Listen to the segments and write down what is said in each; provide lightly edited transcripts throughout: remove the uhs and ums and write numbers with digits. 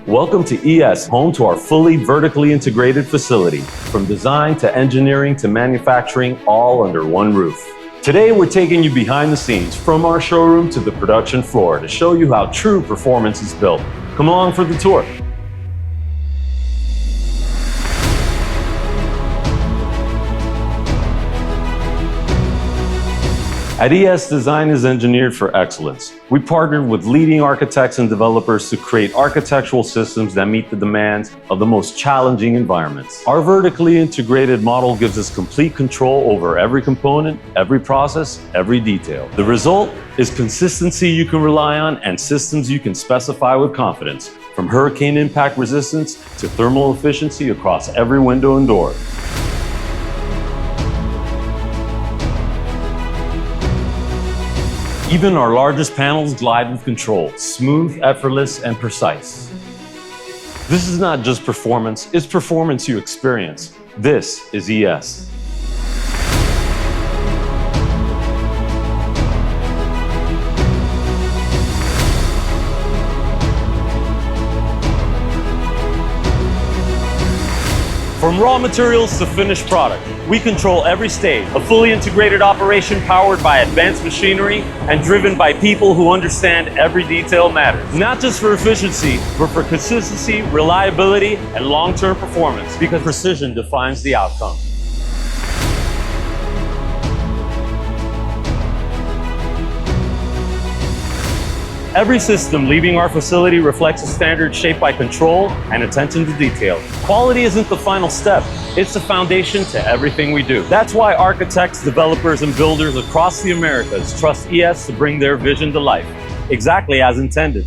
Welcome to ES, home to our fully vertically integrated facility. From design to engineering to manufacturing, all under one roof. Today, we're taking you behind the scenes, from our showroom to the production floor, to show you how true performance is built. Come along for the tour. At ES, design is engineered for excellence. We partnered with leading architects and developers to create architectural systems that meet the demands of the most challenging environments. Our vertically integrated model gives us complete control over every component, every process, every detail. The result is consistency you can rely on and systems you can specify with confidence, from hurricane impact resistance to thermal efficiency across every window and door. Even our largest panels glide with control, smooth, effortless, and precise. This is not just performance, it's performance you experience. This is ES. From raw materials to finished product, we control every stage. A fully integrated operation powered by advanced machinery and driven by people who understand every detail matters. Not just for efficiency, but for consistency, reliability, and long-term performance, because precision defines the outcome. Every system leaving our facility reflects a standard shaped by control and attention to detail. Quality isn't the final step, it's the foundation to everything we do. That's why architects, developers, and builders across the Americas trust ES to bring their vision to life, exactly as intended.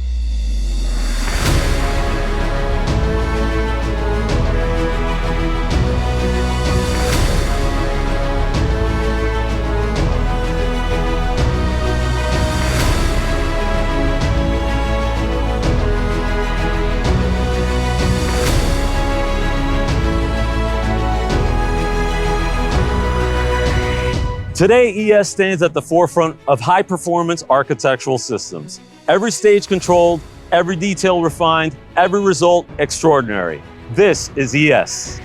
Today, ES stands at the forefront of high-performance architectural systems. Every stage controlled, every detail refined, every result extraordinary. This is ES.